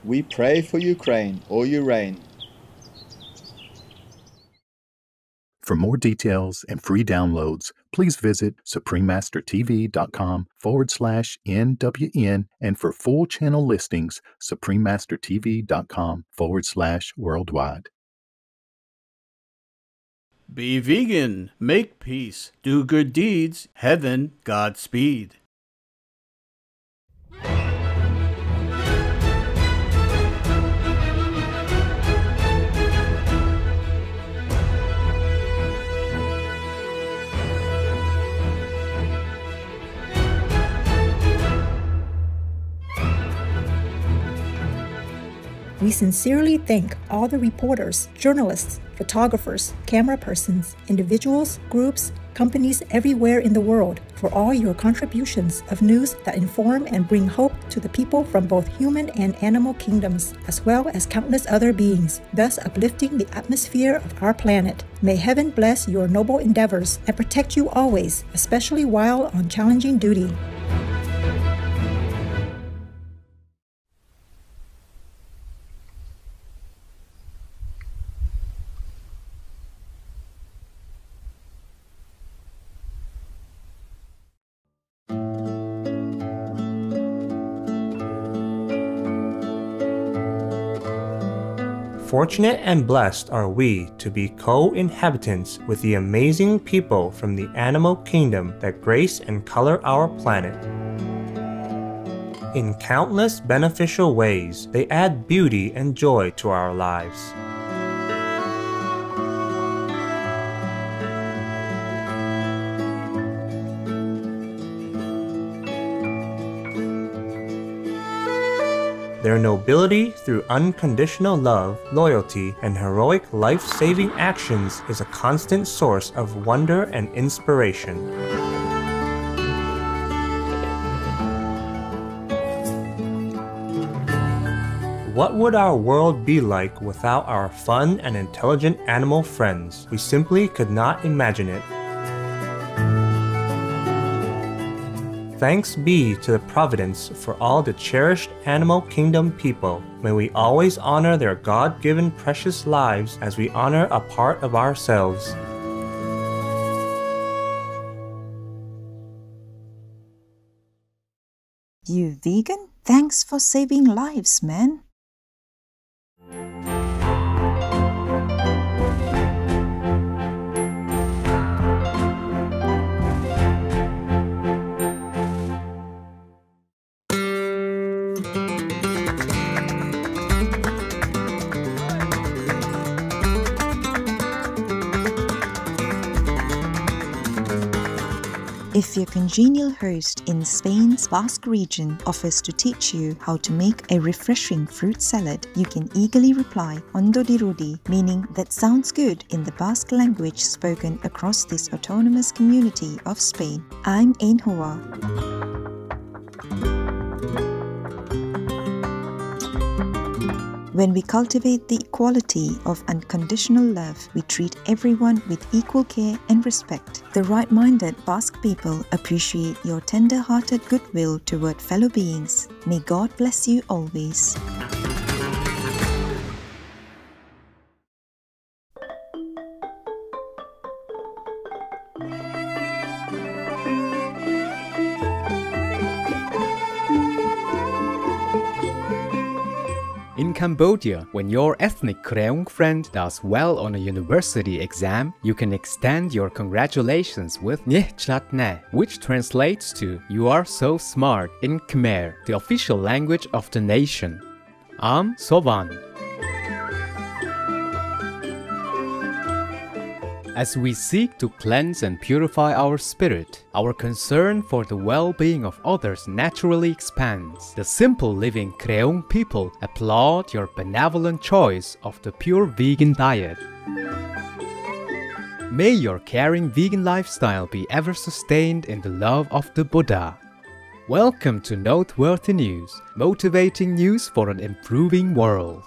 We pray for Ukraine or Ukraine. For more details and free downloads, please visit suprememastertv.com/NWN, and for full channel listings, suprememastertv.com/worldwide. Be vegan, make peace, do good deeds, heaven, Godspeed. We sincerely thank all the reporters, journalists, photographers, camera persons, individuals, groups, companies everywhere in the world for all your contributions of news that inform and bring hope to the people from both human and animal kingdoms, as well as countless other beings, thus uplifting the atmosphere of our planet. May heaven bless your noble endeavors and protect you always, especially while on challenging duty. Fortunate and blessed are we to be co-inhabitants with the amazing people from the animal kingdom that grace and color our planet. In countless beneficial ways, they add beauty and joy to our lives. Their nobility through unconditional love, loyalty, and heroic life-saving actions is a constant source of wonder and inspiration. What would our world be like without our fun and intelligent animal friends? We simply could not imagine it. Thanks be to the Providence for all the cherished animal kingdom people. May we always honor their God-given precious lives as we honor a part of ourselves. You vegan? Thanks for saving lives, man. If your congenial host in Spain's Basque region offers to teach you how to make a refreshing fruit salad, you can eagerly reply "Ondo dirudi," meaning "that sounds good" in the Basque language spoken across this autonomous community of Spain. I'm Ainhoa. When we cultivate the equality of unconditional love, we treat everyone with equal care and respect. The right-minded Basque people appreciate your tender-hearted goodwill toward fellow beings. May God bless you always. In Cambodia, when your ethnic Kreong friend does well on a university exam, you can extend your congratulations with Nheh Chlat Ne, which translates to "You are so smart" in Khmer, the official language of the nation. Am Sovan. As we seek to cleanse and purify our spirit, our concern for the well-being of others naturally expands. The simple living Kreong people applaud your benevolent choice of the pure vegan diet. May your caring vegan lifestyle be ever sustained in the love of the Buddha. Welcome to Noteworthy News, motivating news for an improving world.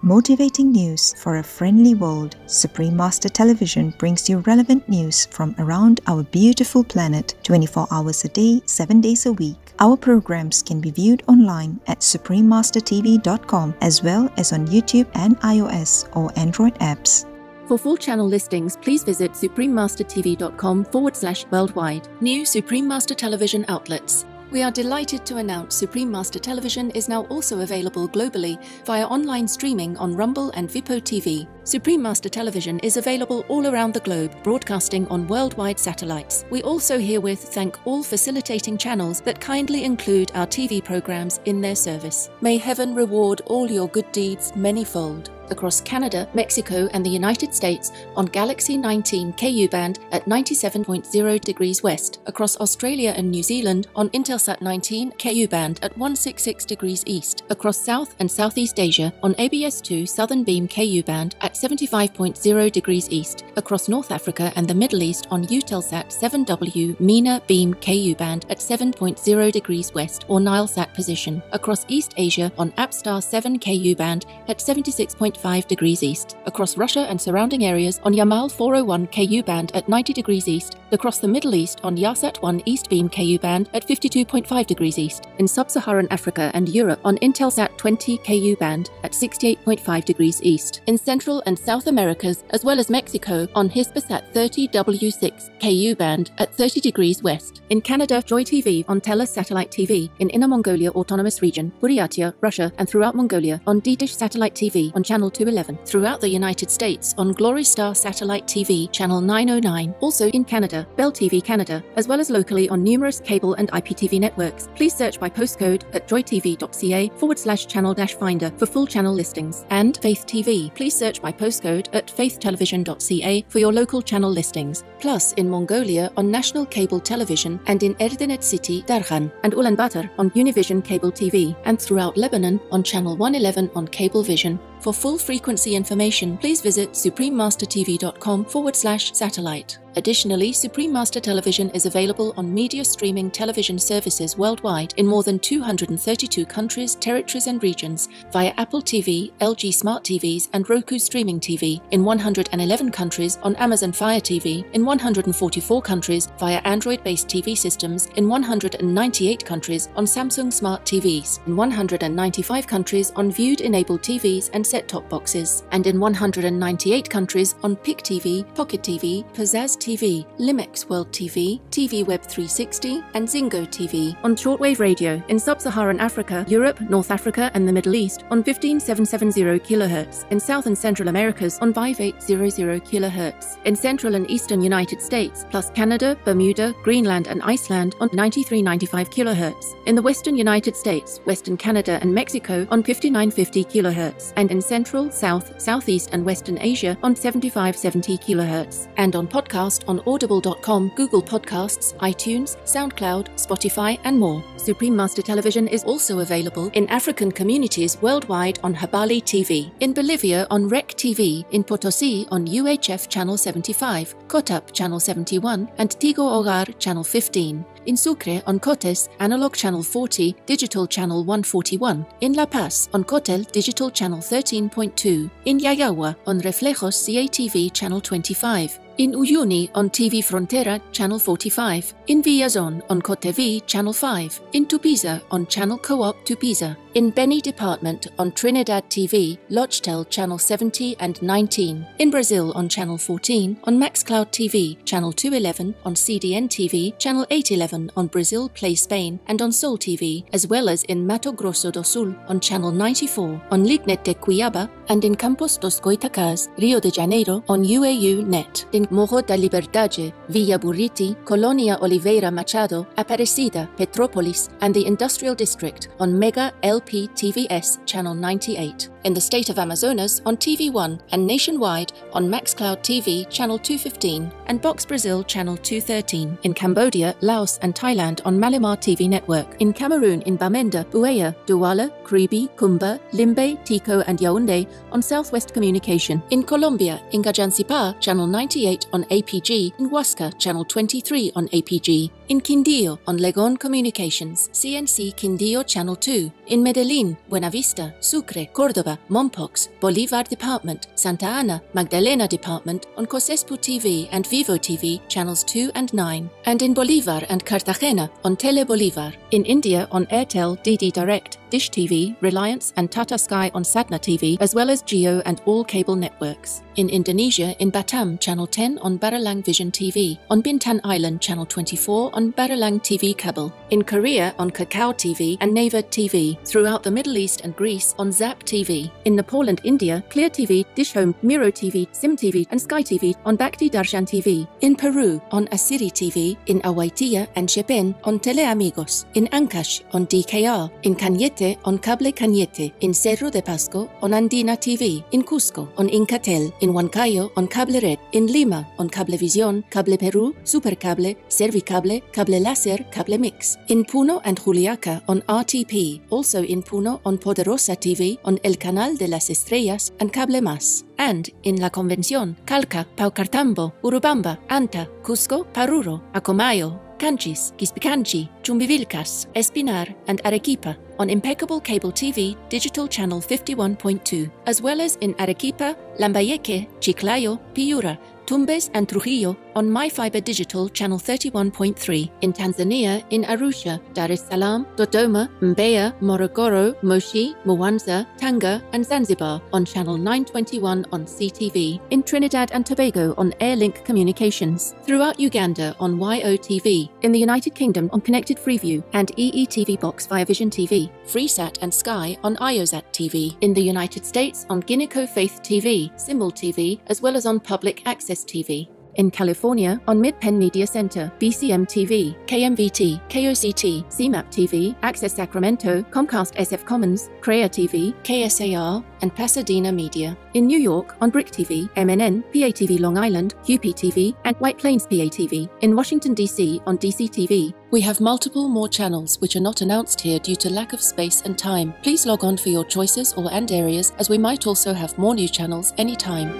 Motivating news for a friendly world. Supreme Master Television brings you relevant news from around our beautiful planet 24 hours a day, 7 days a week. Our programs can be viewed online at suprememastertv.com as well as on YouTube and iOS or Android apps. For full channel listings, please visit suprememastertv.com/worldwide. New Supreme Master Television outlets. We are delighted to announce Supreme Master Television is now also available globally via online streaming on Rumble and Vipo TV. Supreme Master Television is available all around the globe, broadcasting on worldwide satellites. We also herewith thank all facilitating channels that kindly include our TV programs in their service. May heaven reward all your good deeds manyfold. Across Canada, Mexico and the United States on Galaxy 19 KU band at 97.0 degrees west. Across Australia and New Zealand on Intelsat 19 KU band at 166 degrees east. Across South and Southeast Asia on ABS2 Southern Beam KU band at 75.0 degrees east. Across North Africa and the Middle East on Eutelsat 7W MENA Beam KU band at 7.0 degrees west or Nilesat position. Across East Asia on APSTAR 7 KU band at 76.5 degrees east. Across Russia and surrounding areas on Yamal 401 KU band at 90 degrees east. Across the Middle East on Yahsat 1 East Beam KU band at 52.5 degrees east. In Sub-Saharan Africa and Europe on Intelsat 20 KU band at 68.5 degrees east. In Central and South Americas as well as Mexico on Hispasat 30W6 KU band at 30 degrees west. In Canada, Joy TV on Telus Satellite TV. In Inner Mongolia Autonomous Region, Buryatia, Russia and throughout Mongolia on D-Dish Satellite TV on Channel 211. Throughout the United States on Glory Star Satellite TV Channel 909. Also in Canada, Bell TV Canada, as well as locally on numerous cable and IPTV networks. Please search by postcode at joytv.ca/channel-finder for full channel listings. And Faith TV. Please search by postcode at faithtelevision.ca for your local channel listings. Plus in Mongolia on National Cable Television and in Erdenet City, Darkhan and Ulaanbaatar on Univision Cable TV and throughout Lebanon on Channel 111 on Cablevision. For full frequency information, please visit suprememastertv.com/satellite. Additionally, Supreme Master Television is available on media streaming television services worldwide in more than 232 countries, territories and regions via Apple TV, LG Smart TVs and Roku Streaming TV, in 111 countries on Amazon Fire TV, in 144 countries via Android-based TV systems, in 198 countries on Samsung Smart TVs, in 195 countries on Viewed-enabled TVs and set-top boxes, and in 198 countries on PIC TV, Pocket TV, Pizzazz TV, Limex World TV, TV Web 360, and Zingo TV. On shortwave radio in Sub-Saharan Africa, Europe, North Africa, and the Middle East on 15770 kHz. In South and Central Americas on 5800 kHz. In Central and Eastern United States, plus Canada, Bermuda, Greenland, and Iceland on 9395 kHz. In the Western United States, Western Canada, and Mexico on 5950 kHz. And in Central, South, Southeast, and Western Asia on 7570 kHz. And on podcast on audible.com, Google Podcasts, iTunes, SoundCloud, Spotify, and more. Supreme Master Television is also available in African communities worldwide on Habali TV, in Bolivia on REC TV, in Potosi on UHF Channel 75, Cotap Channel 71, and Tigo Hogar Channel 15. In Sucre on Cotes, Analog Channel 40, Digital Channel 141. In La Paz on Cotel, Digital Channel 13.2. In Yayawa on Reflejos CATV Channel 25. In Uyuni on TV Frontera Channel 45. In Villazon on Cotevi Channel 5. In Tupiza on Channel Co-op Tupiza. In Beni Department on Trinidad TV, Lochtel Channel 70 and 19. In Brazil on Channel 14. On Maxcloud TV Channel 211. On CDN TV Channel 811 on Brazil Play Spain and on Sol TV, as well as in Mato Grosso do Sul on Channel 94. On Lignet de Cuiaba and in Campos dos Goitacás, Rio de Janeiro on UAU Net. In Morro da Liberdade, Villa Burriti, Colonia Oliveira Machado, Aparecida, Petrópolis, and the Industrial District on Mega LP TVS Channel 98. In the state of Amazonas on TV1 and nationwide on Maxcloud TV Channel 215 and Box Brazil Channel 213. In Cambodia, Laos, and Thailand on Malimar TV Network. In Cameroon in Bamenda, Buea, Douala, Kribi, Kumba, Limbe, Tico, and Yaoundé on Southwest Communication. In Colombia, in Gajancipa, Channel 98 on APG. In Huasca, Channel 23 on APG. In Quindío on Legon Communications, CNC Quindío Channel 2. In Medellín, Buenavista, Sucre, Córdoba, Nueva, Mompox, Bolivar Department, Santa Ana, Magdalena Department on Cosespu TV and Vivo TV channels 2 and 9, and in Bolivar and Cartagena on Tele Bolivar. In India on Airtel, DD Direct, Dish TV, Reliance and Tata Sky on Sadna TV, as well as Jio and all cable networks. In Indonesia, in Batam, Channel 10 on Baralang Vision TV. On Bintan Island, Channel 24 on Baralang TV Cable. In Korea, on Kakao TV and Naver TV. Throughout the Middle East and Greece, on Zap TV. In Nepal and India, Clear TV, Dish Home, Miro TV, Sim TV and Sky TV on Bhakti Darshan TV. In Peru, on Asiri TV. In Awaitia and Chepén, on Teleamigos. In Ancash, on DKR. In Cañete, on Cable Cañete. In Cerro de Pasco, on Andina TV. In Cusco, on Incatel. In Huancayo, on Cable Red. In Lima, on Cablevisión, Cable Perú, Supercable, Servicable, Cable Láser, Cable Mix. In Puno and Juliaca, on RTP. Also in Puno, on Poderosa TV, on El Canal de las Estrellas and Cable Más. And in La Convención, Calca, Paucartambo, Urubamba, Anta, Cusco, Paruro, Acomayo, Canchis, Quispicanchi, Chumbivilcas, Espinar, and Arequipa on Impeccable Cable TV, Digital Channel 51.2, as well as in Arequipa, Lambayeque, Chiclayo, Piura, Tumbes and Trujillo on MyFiber Digital Channel 31.3. In Tanzania, in Arusha, Dar es Salaam, Dodoma, Mbeya, Morogoro, Moshi, Mwanza, Tanga, and Zanzibar on Channel 921 on CTV. In Trinidad and Tobago on Airlink Communications. Throughout Uganda on YOTV. In the United Kingdom on Connected Freeview and EETV Box via Vision TV. Freesat and Sky on IOSat TV. In the United States on Guineco Faith TV, Symbol TV, as well as on Public Access TV. In California, on Mid-Penn Media Center, BCM TV, KMVT, KOCT, CMAP TV, Access Sacramento, Comcast SF Commons, CREA TV, KSAR, and Pasadena Media. In New York, on Brick TV, MNN, PATV Long Island, QP TV, and White Plains PATV. In Washington, D.C., on DC TV. We have multiple more channels which are not announced here due to lack of space and time. Please log on for your choices and areas, as we might also have more new channels anytime.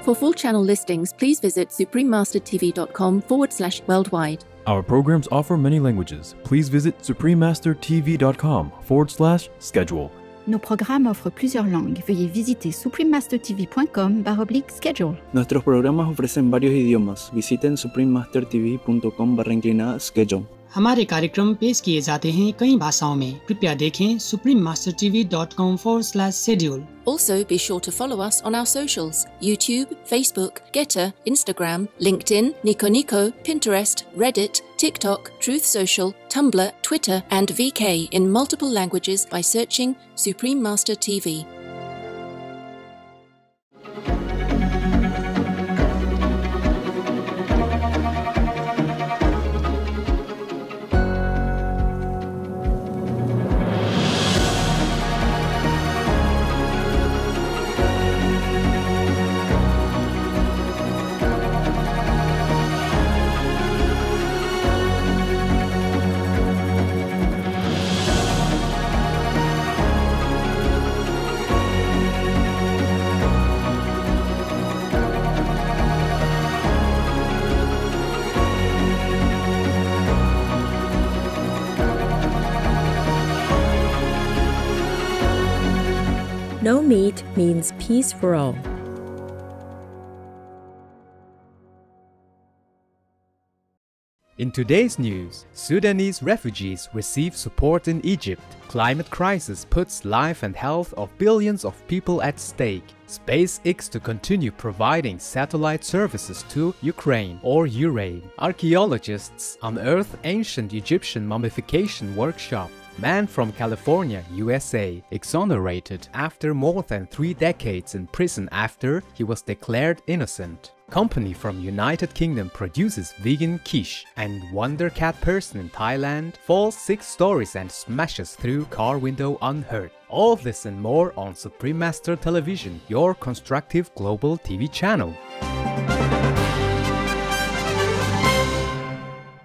For full channel listings, please visit suprememastertv.com/worldwide. Our programs offer many languages. Please visit suprememastertv.com/schedule. Nos programmes offrent plusieurs langues. Veuillez visiter suprememastertv.com/schedule. Nuestros programas ofrecen varios idiomas. Visiten suprememastertv.com/schedule. हमारे कार्यक्रम पेश किए जाते हैं कई भाषाओं में। कृपया देखें suprememastertv.com/schedule. Also, be sure to follow us on our socials: YouTube, Facebook, Getter, Instagram, LinkedIn, Nico Nico, Pinterest, Reddit, TikTok, Truth Social, Tumblr, Twitter, and VK in multiple languages by searching Supreme Master TV. No meat means peace for all. In today's news, Sudanese refugees receive support in Egypt. Climate crisis puts life and health of billions of people at stake. SpaceX to continue providing satellite services to Ukraine or Ukraine. Archaeologists unearth ancient Egyptian mummification workshop. Man from California, USA, exonerated after more than 3 decades in prison after he was declared innocent. Company from United Kingdom produces vegan quiche, and Wonder Cat person in Thailand falls 6 stories and smashes through car window unhurt. All this and more on Supreme Master Television, your constructive global TV channel.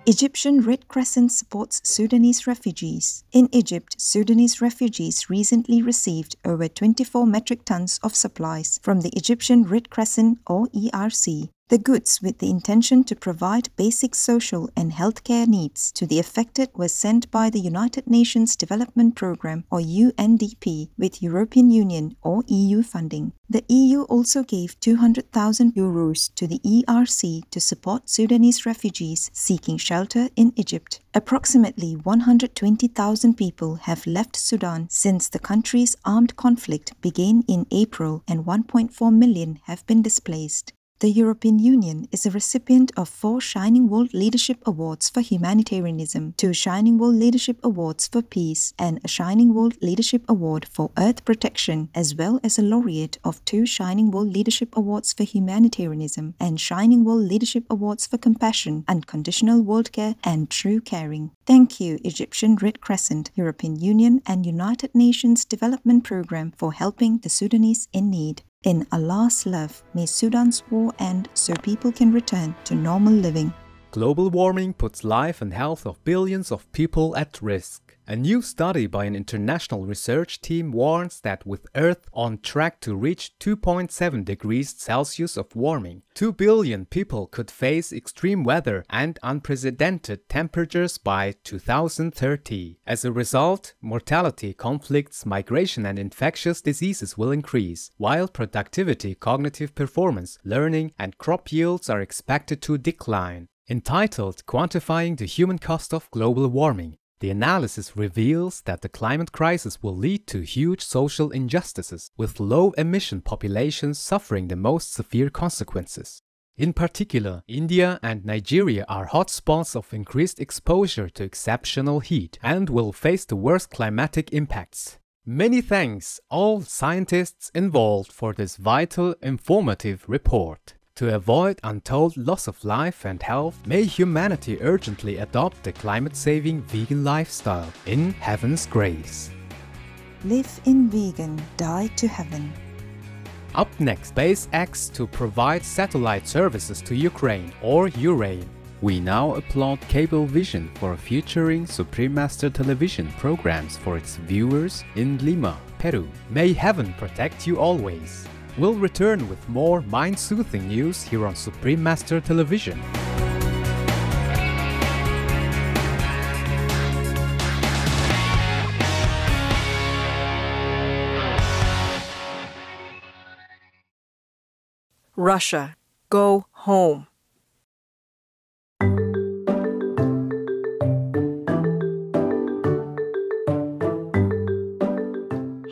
Egyptian Red Crescent supports Sudanese refugees. In Egypt, Sudanese refugees recently received over 24 metric tons of supplies from the Egyptian Red Crescent or ERC. The goods, with the intention to provide basic social and healthcare needs to the affected, were sent by the United Nations Development Programme or UNDP with European Union or EU funding. The EU also gave €200,000 to the ERC to support Sudanese refugees seeking shelter in Egypt. Approximately 120,000 people have left Sudan since the country's armed conflict began in April, and 1.4 million have been displaced. The European Union is a recipient of 4 Shining World Leadership Awards for Humanitarianism, 2 Shining World Leadership Awards for Peace, and a Shining World Leadership Award for Earth Protection, as well as a laureate of 2 Shining World Leadership Awards for Humanitarianism and Shining World Leadership Awards for Compassion, Unconditional World Care, and True Caring. Thank you, Egyptian Red Crescent, European Union, and United Nations Development Programme for helping the Sudanese in need. In Allah's love, may Sudan's war end so people can return to normal living. Global warming puts life and health of billions of people at risk. A new study by an international research team warns that with Earth on track to reach 2.7 degrees Celsius of warming, 2 billion people could face extreme weather and unprecedented temperatures by 2030. As a result, mortality, conflicts, migration and infectious diseases will increase, while productivity, cognitive performance, learning and crop yields are expected to decline. Entitled Quantifying the Human Cost of Global Warming, the analysis reveals that the climate crisis will lead to huge social injustices, with low-emission populations suffering the most severe consequences. In particular, India and Nigeria are hotspots of increased exposure to exceptional heat and will face the worst climatic impacts. Many thanks all scientists involved for this vital, informative report. To avoid untold loss of life and health, may humanity urgently adopt the climate-saving vegan lifestyle in heaven's grace. Live in vegan, die to heaven. Up next, SpaceX to provide satellite services to Ukraine or Urain. We now applaud Cablevision for featuring Supreme Master Television programs for its viewers in Lima, Peru. May heaven protect you always. We'll return with more mind-soothing news here on Supreme Master Television. Russia, go home.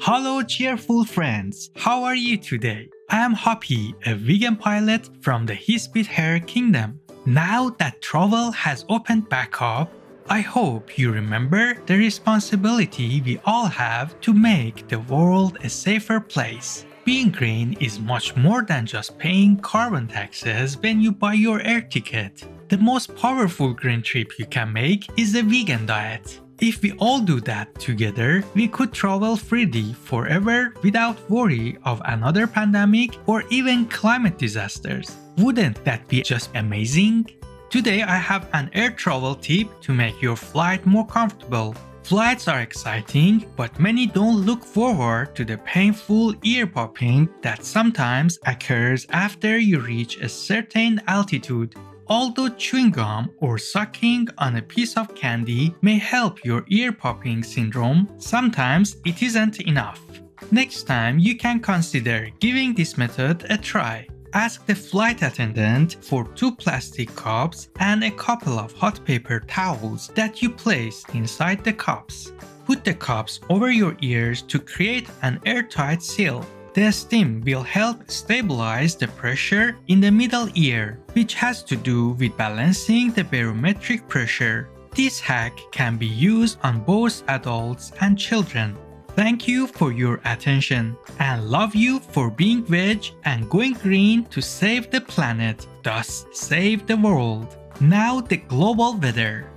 Hello, cheerful friends! How are you today? I am Happy, a vegan pilot from the His-Beat Hair Kingdom. Now that travel has opened back up, I hope you remember the responsibility we all have to make the world a safer place. Being green is much more than just paying carbon taxes when you buy your air ticket. The most powerful green trip you can make is a vegan diet. If we all do that together, we could travel freely forever without worry of another pandemic or even climate disasters. Wouldn't that be just amazing? Today I have an air travel tip to make your flight more comfortable. Flights are exciting, but many don't look forward to the painful ear popping that sometimes occurs after you reach a certain altitude. Although chewing gum or sucking on a piece of candy may help your ear popping syndrome, sometimes it isn't enough. Next time you can consider giving this method a try. Ask the flight attendant for 2 plastic cups and a couple of hot paper towels that you place inside the cups. Put the cups over your ears to create an airtight seal. The steam will help stabilize the pressure in the middle ear, which has to do with balancing the barometric pressure. This hack can be used on both adults and children. Thank you for your attention and love you for being veg and going green to save the planet, thus save the world. Now the global weather.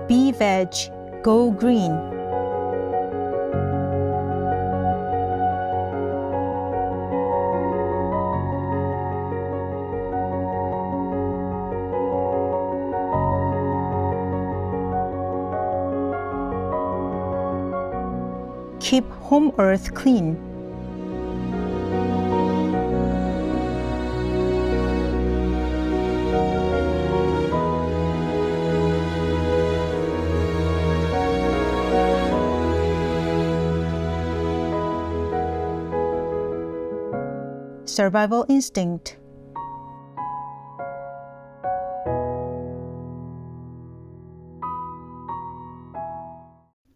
Be veg, go green. Keep home earth clean. Survival instinct.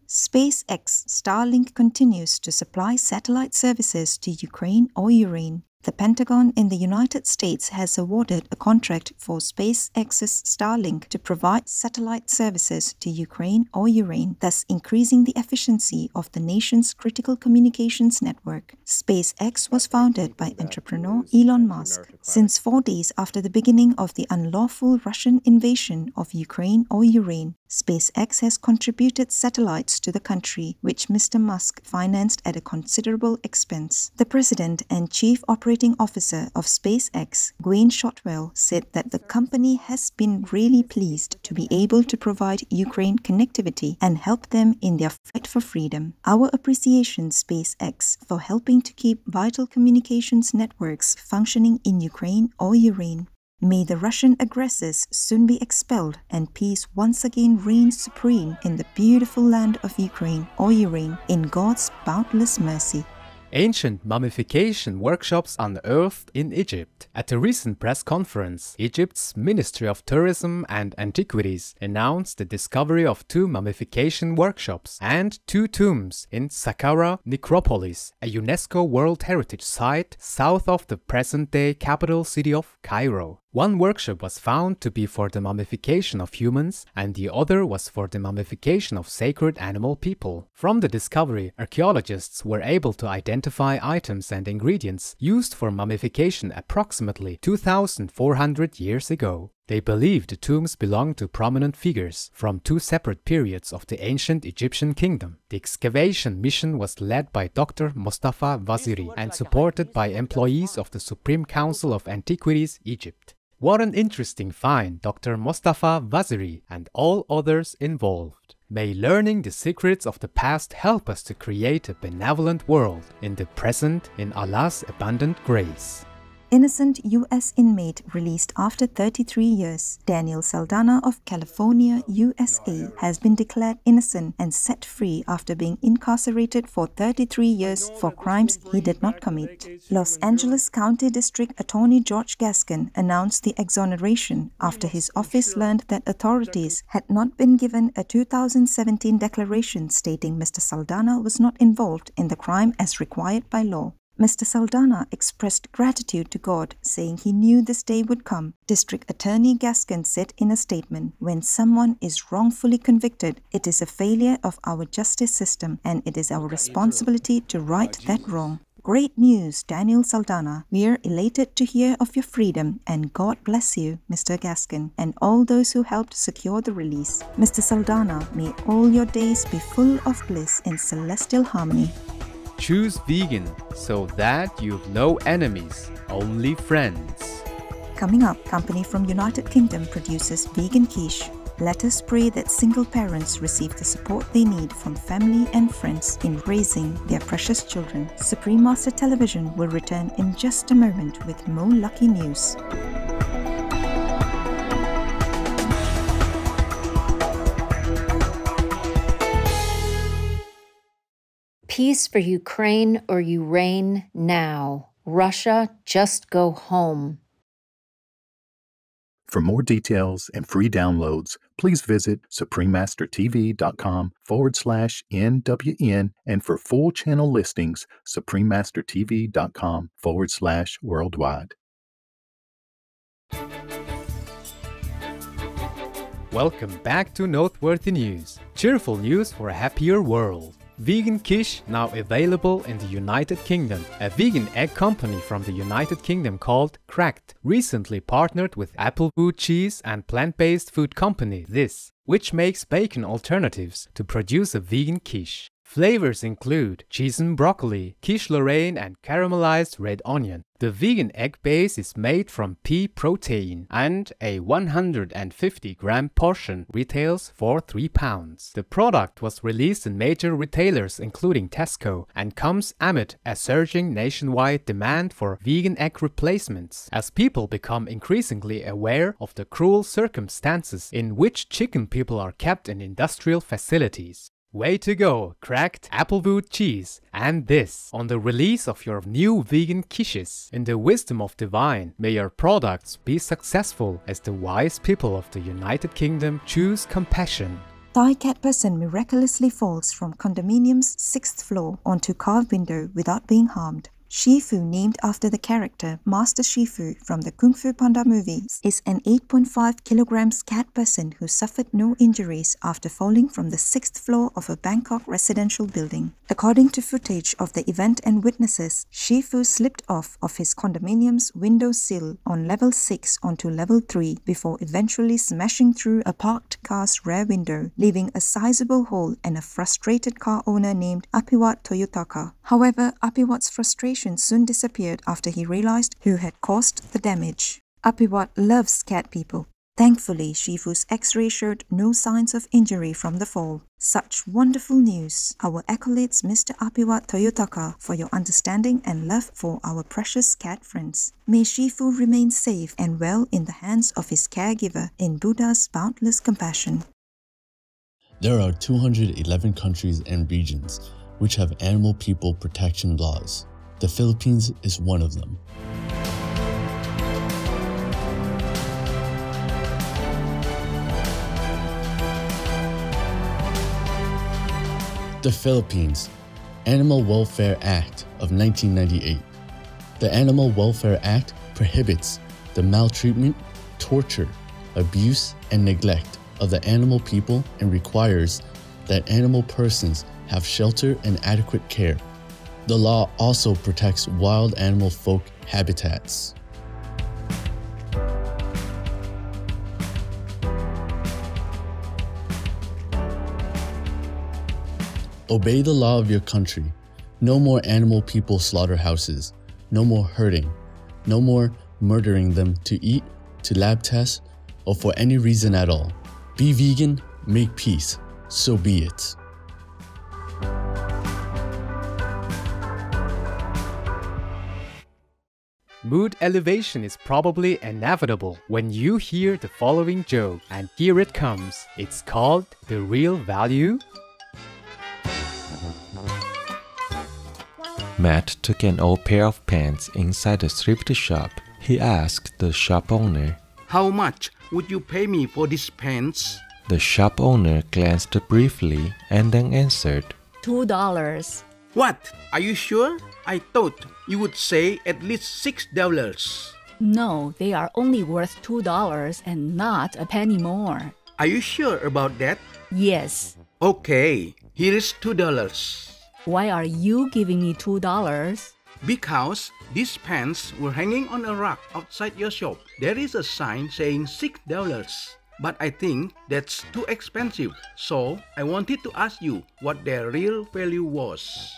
SpaceX Starlink continues to supply satellite services to Ukraine or Ukraine. The Pentagon in the United States has awarded a contract for SpaceX's Starlink to provide satellite services to Ukraine or Ukraine, thus increasing the efficiency of the nation's critical communications network. SpaceX was founded by entrepreneur Elon Musk. Since 4 days after the beginning of the unlawful Russian invasion of Ukraine or Ukraine, SpaceX has contributed satellites to the country, which Mr. Musk financed at a considerable expense. The president and chief operating officer of SpaceX, Gwynne Shotwell, said that the company has been really pleased to be able to provide Ukraine connectivity and help them in their fight for freedom. Our appreciation, SpaceX, for helping to keep vital communications networks functioning in Ukraine or Ukraine. May the Russian aggressors soon be expelled and peace once again reign supreme in the beautiful land of Ukraine or Ukraine in God's boundless mercy. Ancient mummification workshops unearthed in Egypt. At a recent press conference, Egypt's Ministry of Tourism and Antiquities announced the discovery of 2 mummification workshops and 2 tombs in Saqqara Necropolis, a UNESCO World Heritage Site south of the present-day capital city of Cairo. One workshop was found to be for the mummification of humans, and the other was for the mummification of sacred animal people. From the discovery, archaeologists were able to identify items and ingredients used for mummification approximately 2,400 years ago. They believe the tombs belong to prominent figures from two separate periods of the ancient Egyptian kingdom. The excavation mission was led by Dr. Mostafa Waziri and supported by employees of the Supreme Council of Antiquities, Egypt. What an interesting find, Dr. Mostafa Waziri and all others involved. May learning the secrets of the past help us to create a benevolent world in the present in Allah's abundant grace. Innocent U.S. inmate released after 33 years, Daniel Saldana of California, USA, has been declared innocent and set free after being incarcerated for 33 years for crimes he did not commit. Los Angeles County District Attorney George Gascon announced the exoneration after his office learned that authorities had not been given a 2017 declaration stating Mr. Saldana was not involved in the crime as required by law. Mr. Saldana expressed gratitude to God, saying he knew this day would come. District Attorney Gascon said in a statement, "When someone is wrongfully convicted, it is a failure of our justice system, and it is our responsibility to right that wrong." Great news, Daniel Saldana. We are elated to hear of your freedom, and God bless you, Mr. Gascon, and all those who helped secure the release. Mr. Saldana, may all your days be full of bliss in celestial harmony. Choose vegan so that you've no enemies, only friends. Coming up, company from United Kingdom produces vegan quiche. Let us pray that single parents receive the support they need from family and friends in raising their precious children. Supreme Master Television will return in just a moment with more lucky news. Peace for Ukraine or you reign now. Russia, just go home. For more details and free downloads, please visit suprememastertv.com/NWN, and for full channel listings, suprememastertv.com/worldwide. Welcome back to Noteworthy News. Cheerful news for a happier world. Vegan quiche now available in the United Kingdom. A vegan egg company from the United Kingdom called Cracked recently partnered with Applewood Cheese and plant-based food company This, which makes bacon alternatives to produce a vegan quiche. Flavors include cheese and broccoli, quiche Lorraine, and caramelized red onion. The vegan egg base is made from pea protein, and a 150-gram portion retails for £3. The product was released in major retailers including Tesco and comes amid a surging nationwide demand for vegan egg replacements as people become increasingly aware of the cruel circumstances in which chicken people are kept in industrial facilities. Way to go, Cracked, Applewood Cheese, and This on the release of your new vegan quiches. In the wisdom of divine, may your products be successful as the wise people of the United Kingdom choose compassion. Thai cat person miraculously falls from condominium's 6th floor onto car window without being harmed. Shifu, named after the character Master Shifu from the Kung Fu Panda movies, is an 8.5 kilograms cat person who suffered no injuries after falling from the 6th floor of a Bangkok residential building. According to footage of the event and witnesses, Shifu slipped off of his condominium's window sill on level 6 onto level 3 before eventually smashing through a parked car's rear window, leaving a sizable hole and a frustrated car owner named Apiwat Toyotaka. However, Apiwat's frustration soon disappeared after he realized who had caused the damage. Apiwat loves cat people. Thankfully, Shifu's X-ray showed no signs of injury from the fall. Such wonderful news. Our accolades, Mr. Apiwat Toyotaka, for your understanding and love for our precious cat friends. May Shifu remain safe and well in the hands of his caregiver in Buddha's boundless compassion. There are 211 countries and regions which have animal people protection laws. The Philippines is one of them. The Philippines Animal Welfare Act of 1998. The Animal Welfare Act prohibits the maltreatment, torture, abuse, and neglect of the animal people and requires that animal persons have shelter and adequate care. The law also protects wild animal folk habitats. Obey the law of your country. No more animal people slaughterhouses. No more hurting. No more murdering them to eat, to lab test, or for any reason at all. Be vegan, make peace. So be it. Mood elevation is probably inevitable when you hear the following joke, and here it comes. It's called The Real Value. Matt took an old pair of pants inside a thrift shop. He asked the shop owner, "How much would you pay me for these pants?" The shop owner glanced briefly and then answered, $2. What? Are you sure? I thought you would say at least $6. No, they are only worth $2 and not a penny more. Are you sure about that? Yes. Okay, here is $2. Why are you giving me $2? Because these pants were hanging on a rack outside your shop. There is a sign saying $6. But I think that's too expensive, so I wanted to ask you what their real value was.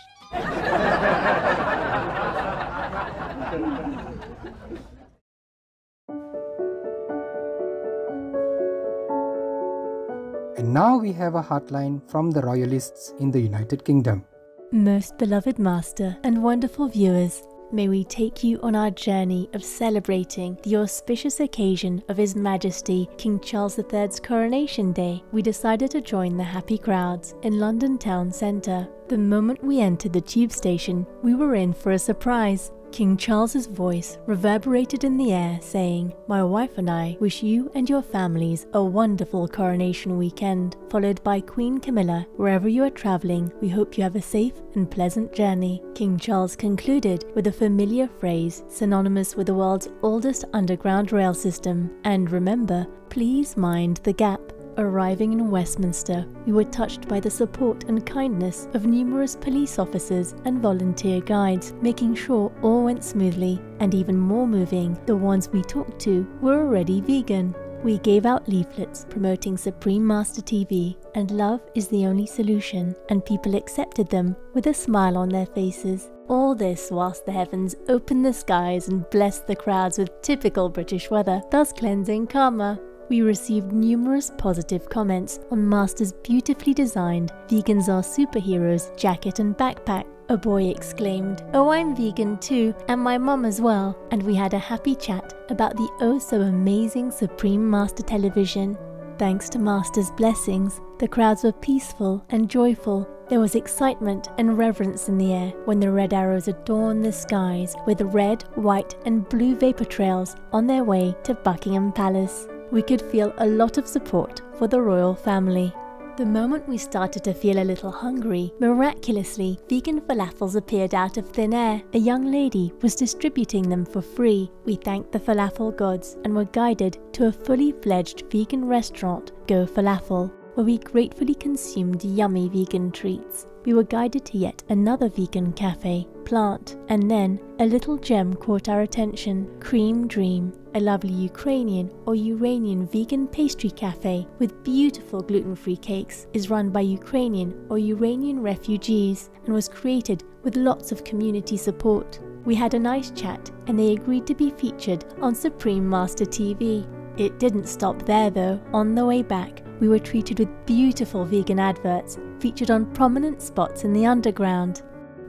And now we have a hotline from the Royalists in the United Kingdom. Most beloved Master and wonderful viewers, may we take you on our journey of celebrating the auspicious occasion of His Majesty King Charles III's Coronation Day. We decided to join the happy crowds in London town centre. The moment we entered the tube station, we were in for a surprise. King Charles's voice reverberated in the air saying, "My wife and I wish you and your families a wonderful coronation weekend," followed by Queen Camilla. "Wherever you are travelling, we hope you have a safe and pleasant journey." King Charles concluded with a familiar phrase synonymous with the world's oldest underground rail system, "And remember, please mind the gap." Arriving in Westminster, we were touched by the support and kindness of numerous police officers and volunteer guides, making sure all went smoothly. And even more moving, the ones we talked to were already vegan. We gave out leaflets promoting Supreme Master TV and love is the only solution, and people accepted them with a smile on their faces. All this whilst the heavens opened the skies and blessed the crowds with typical British weather, thus cleansing karma. We received numerous positive comments on Master's beautifully designed "Vegans Are Superheroes" jacket and backpack. A boy exclaimed, "Oh, I'm vegan too, and my mum as well," and we had a happy chat about the oh so amazing Supreme Master television. Thanks to Master's blessings, the crowds were peaceful and joyful. There was excitement and reverence in the air when the red arrows adorned the skies with red, white and blue vapor trails on their way to Buckingham Palace. We could feel a lot of support for the royal family. The moment we started to feel a little hungry, miraculously, vegan falafels appeared out of thin air. A young lady was distributing them for free. We thanked the falafel gods and were guided to a fully fledged vegan restaurant, Go Falafel, where we gratefully consumed yummy vegan treats. We were guided to yet another vegan cafe, Plant, and then a little gem caught our attention, Cream Dream, a lovely Ukrainian or Uranian vegan pastry cafe with beautiful gluten-free cakes, is run by Ukrainian or Uranian refugees and was created with lots of community support. We had a nice chat and they agreed to be featured on Supreme Master TV. It didn't stop there though. On the way back, we were treated with beautiful vegan adverts featured on prominent spots in the underground.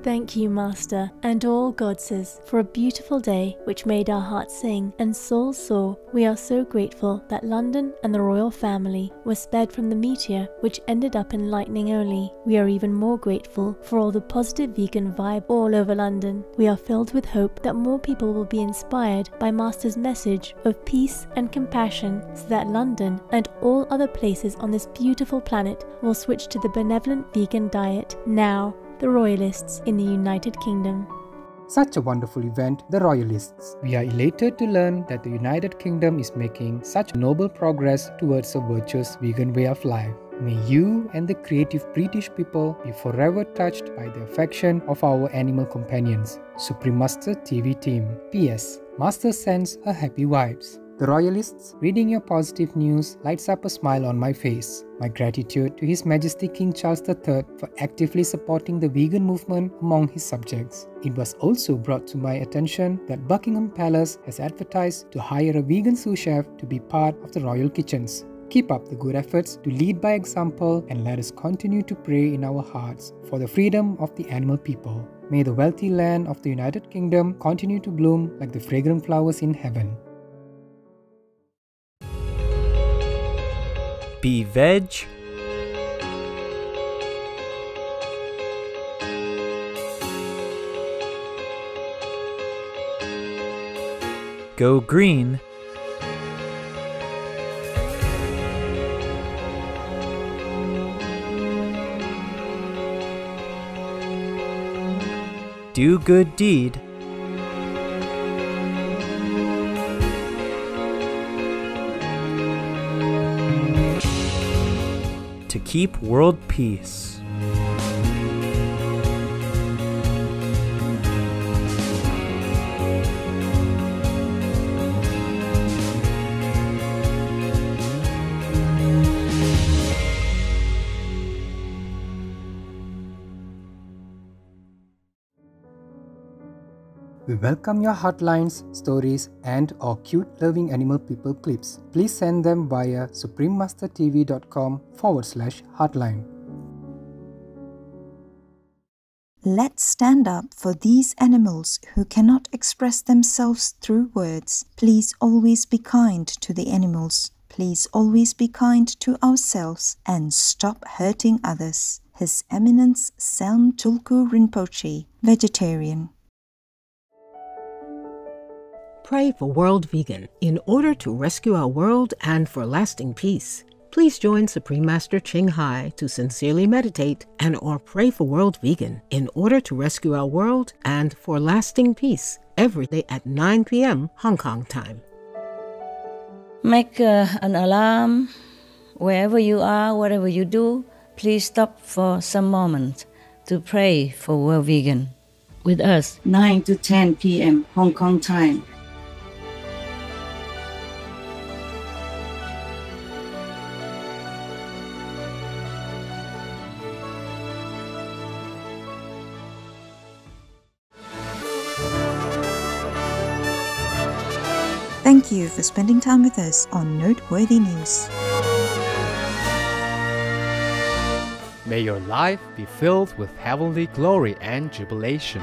Thank you, Master, and all goddesses, for a beautiful day which made our hearts sing and souls soar. We are so grateful that London and the royal family were spared from the meteor which ended up in lightning only. We are even more grateful for all the positive vegan vibe all over London. We are filled with hope that more people will be inspired by Master's message of peace and compassion so that London and all other places on this beautiful planet will switch to the benevolent vegan diet now. The Royalists in the United Kingdom. Such a wonderful event, the Royalists. We are elated to learn that the United Kingdom is making such noble progress towards a virtuous vegan way of life. May you and the creative British people be forever touched by the affection of our animal companions. Supreme Master TV team. P.S. Master sends a happy vibes. The Royalists, reading your positive news lights up a smile on my face. My gratitude to His Majesty King Charles III for actively supporting the vegan movement among his subjects. It was also brought to my attention that Buckingham Palace has advertised to hire a vegan sous chef to be part of the royal kitchens. Keep up the good efforts to lead by example, and let us continue to pray in our hearts for the freedom of the animal people. May the wealthy land of the United Kingdom continue to bloom like the fragrant flowers in heaven. Be veg. Go green. Do good deed. To keep world peace. We welcome your hotlines, stories, and/or cute loving animal people clips. Please send them via suprememastertv.com/hotline. Let's stand up for these animals who cannot express themselves through words. Please always be kind to the animals. Please always be kind to ourselves and stop hurting others. His Eminence Selm Tulku Rinpoche, vegetarian. Pray for World Vegan in order to rescue our world and for lasting peace. Please join Supreme Master Ching Hai to sincerely meditate and/or pray for World Vegan in order to rescue our world and for lasting peace every day at 9 p.m. Hong Kong time. Make an alarm wherever you are, whatever you do. Please stop for some moment to pray for World Vegan with us 9 to 10 p.m. Hong Kong time. Thank you for spending time with us on Noteworthy News. May your life be filled with heavenly glory and jubilation.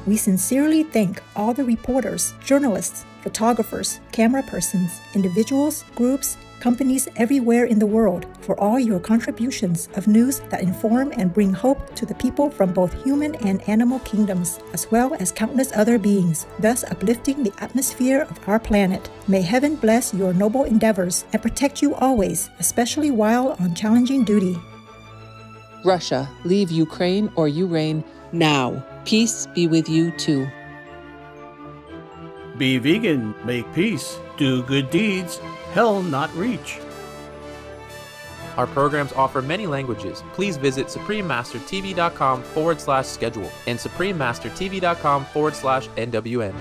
We sincerely thank all the reporters, journalists, photographers, camera persons, individuals, groups, companies everywhere in the world for all your contributions of news that inform and bring hope to the people from both human and animal kingdoms, as well as countless other beings, thus uplifting the atmosphere of our planet. May heaven bless your noble endeavors and protect you always, especially while on challenging duty. Russia, leave Ukraine or you reign now. Peace be with you too. Be vegan, make peace, do good deeds, hell not reach. Our programs offer many languages. Please visit suprememastertv.com/schedule and suprememastertv.com/NWN.